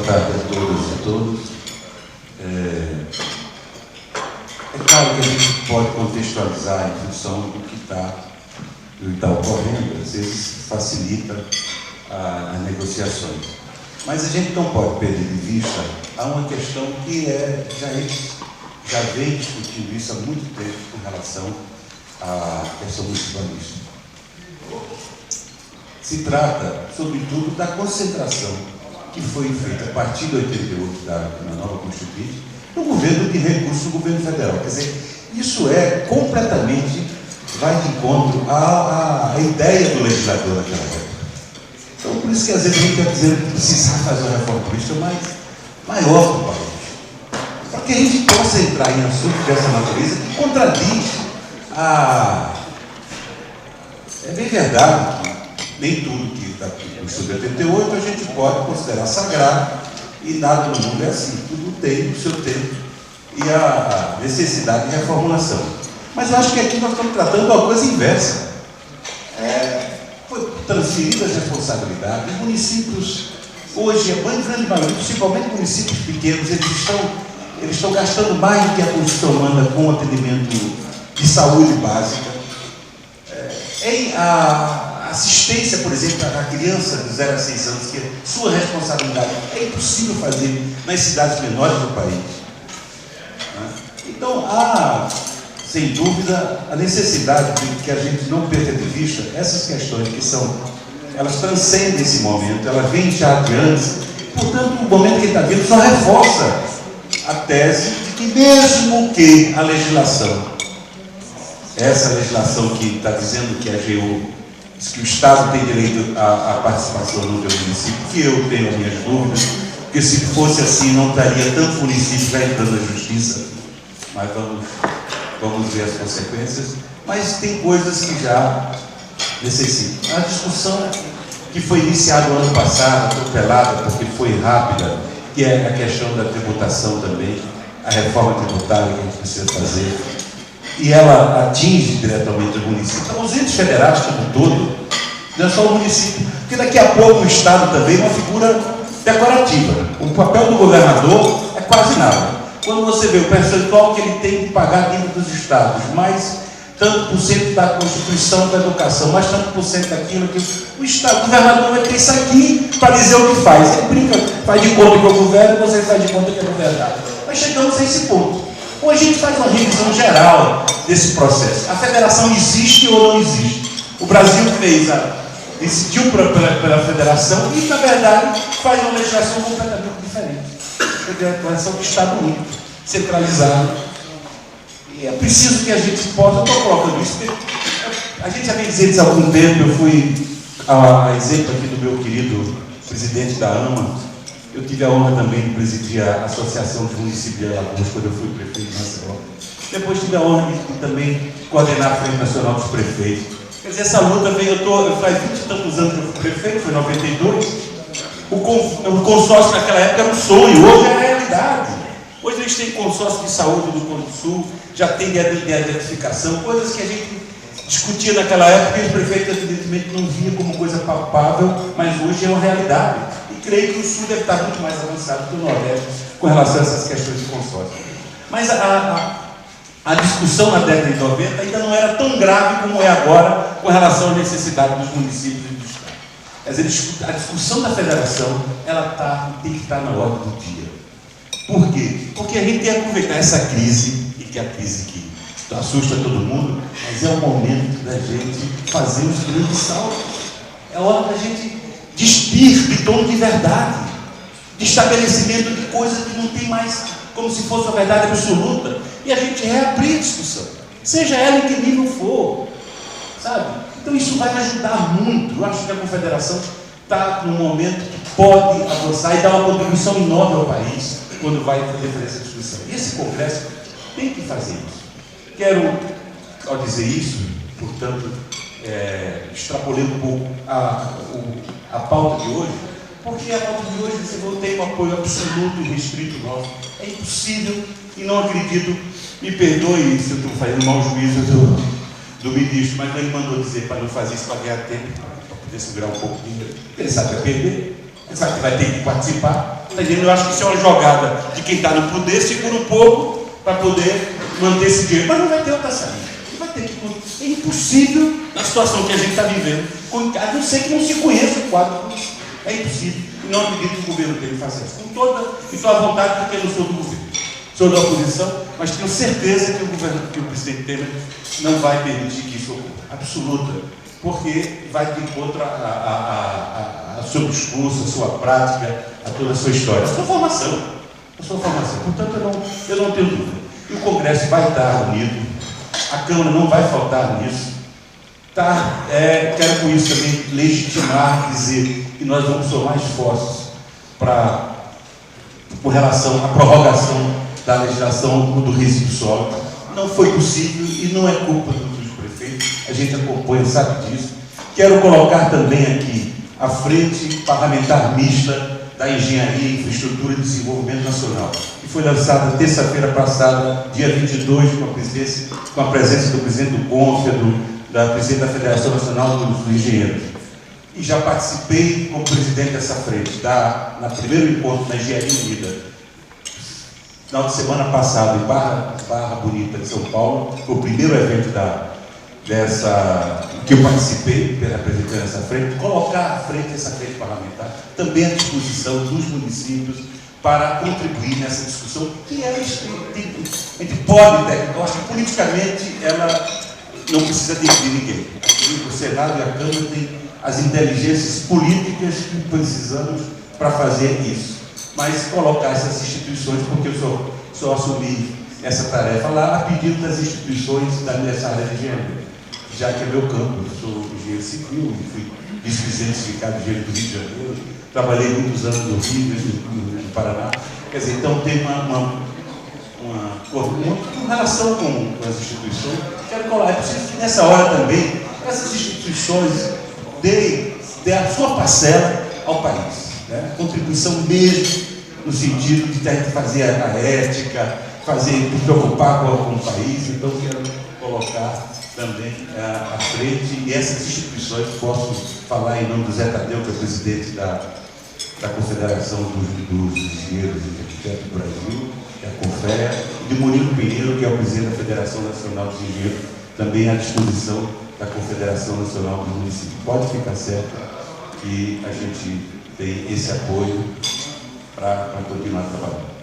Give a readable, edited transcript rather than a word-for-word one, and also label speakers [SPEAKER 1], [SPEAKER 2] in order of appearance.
[SPEAKER 1] tarde a todas e todos. É claro que a gente pode contextualizar em função do que está ocorrendo, às vezes facilita as negociações. Mas a gente não pode perder de vista uma questão que já vem discutindo isso há muito tempo com relação à questão municipalista. Se trata, sobretudo, da concentração que foi feita a partir de 88, na nova Constituinte, no governo de recursos do governo federal. Quer dizer, isso completamente vai de encontro à ideia do legislador daquela época. Então, por isso que às vezes a gente está dizendo que precisava fazer uma reforma política maior do país. Para que a gente possa entrar em assuntos dessa natureza que contradiz É bem verdade que nem tudo que está no Estudo 88 a gente pode considerar sagrado, e nada no mundo é assim. Tudo tem o seu tempo e a necessidade de reformulação. Mas eu acho que aqui nós estamos tratando de uma coisa inversa. Foi transferida as responsabilidades. Os municípios, hoje, a grande maioria, principalmente municípios pequenos, eles estão gastando mais do que a Constituição manda com o atendimento de saúde básica. A assistência, por exemplo, à criança de 0 a 6 anos, que é sua responsabilidade, é impossível fazer nas cidades menores do país. Então, há, sem dúvida, a necessidade de que a gente não perca de vista essas questões elas transcendem esse momento, elas vêm já adiante. Portanto, o momento que está vindo só reforça a tese de que, mesmo que a legislação, essa legislação que está dizendo que a AGU, que o Estado tem direito à participação no teu município, que eu tenho as minhas dúvidas, porque se fosse assim não estaria tanto município já entrando na justiça, mas vamos ver as consequências. Mas tem coisas que já necessitam. A discussão que foi iniciada no ano passado, atropelada porque foi rápida, que é a questão da tributação também, a reforma tributária que a gente precisa fazer, e ela atinge diretamente os municípios. Então, os entes federais como um todo, não é só o município, porque daqui a pouco o Estado também é uma figura decorativa. O papel do governador é quase nada. Quando você vê o percentual que ele tem de pagar dentro dos estados, mais tanto por cento da Constituição da Educação, mais tanto por cento daquilo que o Estado, o governador vai ter isso aqui para dizer o que faz. Ele brinca, faz de conta que é o governo, você faz de conta que é o governado. Nós chegamos a esse ponto. Ou a gente faz uma revisão geral desse processo. A federação existe ou não existe? O Brasil decidiu pela federação e, na verdade, faz uma legislação completamente diferente. A federação do Estado único, centralizado. E é preciso que a gente possa, eu estou colocando isso, porque a gente já vem dizendo isso há algum tempo. Eu fui, a exemplo aqui do meu querido presidente da AMA, eu tive a honra também de presidir a Associação dos Municípios de Alagoas, quando eu fui prefeito de Maceió. Depois tive a honra de também coordenar a Frente Nacional dos Prefeitos. Quer dizer, essa luta veio, faz 20 e tantos anos que eu fui prefeito, foi em 92. O consórcio naquela época era um sonho, hoje é a realidade. Hoje eles têm consórcio de saúde do Cone Sul, já tem de identificação, coisas que a gente discutia naquela época e os prefeitos evidentemente não via como coisa palpável, mas hoje é uma realidade. Creio que o Sul deve estar muito mais avançado que o Nordeste com relação a essas questões de consórcio. Mas a discussão na década de 90 ainda não era tão grave como é agora com relação à necessidade dos municípios e do Estado. Quer dizer, a discussão da federação tem que estar na ordem do dia. Por quê? Porque a gente tem que aproveitar essa crise, e que é a crise que assusta todo mundo, mas é o momento da gente fazer os grandes saltos. É hora da gente despir de tom de verdade, de estabelecimento de coisas que não tem mais como se fosse uma verdade absoluta, e a gente reabrir a discussão, seja ela em que nível for, sabe? Então isso vai ajudar muito. Eu acho que a Confederação está num momento que pode avançar e dar uma contribuição enorme ao país quando vai fazer essa discussão. E esse Congresso tem que fazer isso. Quero, ao dizer isso, portanto, extrapolei um pouco a pauta de hoje, porque a pauta de hoje você não tem um apoio absoluto e restrito nosso. É impossível, e não acredito, me perdoe se eu estou fazendo mau juízo do ministro, mas ele mandou dizer para não fazer isso para ganhar tempo, para poder segurar um pouco de dinheiro. Ele sabe que vai perder, ele sabe que vai ter que participar, Tá entendendo? Eu acho que isso é uma jogada de quem está no poder, segura um pouco para poder manter esse dinheiro. Mas não vai ter outra saída. Vai ter que... É impossível, na situação que a gente está vivendo, a não ser que não se conheça o quadro. É impossível. E não acredito que o governo tem que fazer isso. Com toda a vontade, porque eu não sou do governo. Sou da oposição, mas tenho certeza que o presidente Temer não vai permitir que isso ocorra. Absoluta. Porque vai de encontro a seu discurso, a sua prática, a toda a sua história, a sua formação. Portanto, eu não tenho dúvida. E o Congresso vai estar unido, a Câmara não vai faltar nisso. Quero com isso também legitimar, dizer que nós vamos somar esforços com relação à prorrogação da legislação do resíduo sólido. Não foi possível e não é culpa dos prefeitos, a gente acompanha, sabe disso. Quero colocar também aqui a Frente Parlamentar Mista da Engenharia, Infraestrutura e Desenvolvimento Nacional, que foi lançada terça-feira passada, dia 22, com a presença do presidente do CONF, da presidente da Federação Nacional dos Engenheiros. E já participei como presidente dessa frente, no primeiro encontro da Engenharia Unida, final de semana passado, em Barra Bonita, de São Paulo, foi o primeiro evento que eu participei, representando essa frente, colocar essa frente parlamentar, também à disposição dos municípios, para contribuir nessa discussão, que a gente pode, eu acho que politicamente ela não precisa dividir ninguém. O Senado e a Câmara têm as inteligências políticas que precisamos para fazer isso. Mas colocar essas instituições, porque eu só assumi essa tarefa lá a pedido das instituições dessa área de engenharia, já que é meu campo. Eu sou engenheiro civil, fui vice-presidente sindicato de engenheiro do Rio de Janeiro, trabalhei muitos anos no Rio, no Paraná. Quer dizer, então tem uma relação com as instituições. Quero colocar, é preciso que nessa hora também essas instituições deem a sua parcela ao país. Né? Contribuição mesmo, no sentido de a gente fazer a ética, se preocupar com o país. Então, quero colocar também à frente, e essas instituições, posso falar em nome do Zé Tadeu, que é presidente da Confederação dos Engenheiros e Arquitetos do Brasil, que é a CONFEA, e de Murilo Pinheiro, que é o presidente da Federação Nacional dos Engenheiros, também à disposição da Confederação Nacional dos Municípios. Pode ficar certo que a gente tem esse apoio para continuar trabalhando.